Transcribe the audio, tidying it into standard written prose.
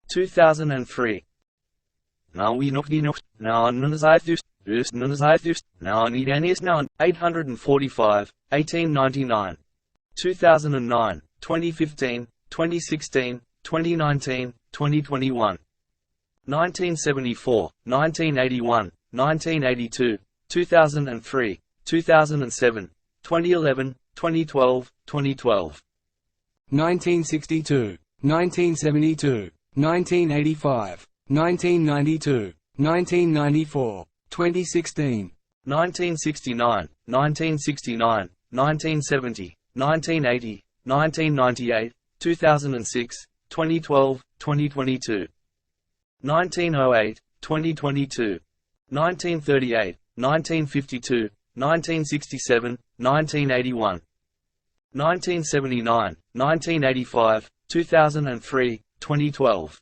2003. Now we noch die noch, now nunazithus, us nunazithus, now need anius now 845, 1899. 2009, 2015, 2016, 2019, 2021. 1974, 1981, 1982, 2003, 2007, 2011, 2012, 2012. 1962, 1972, 1985, 1992, 1994, 2016. 1969, 1969, 1970, 1980, 1998, 2006, 2012, 2022. 1908, 2022. 1938, 1952, 1967, 1981. 1979, 1985, 2003, 2012.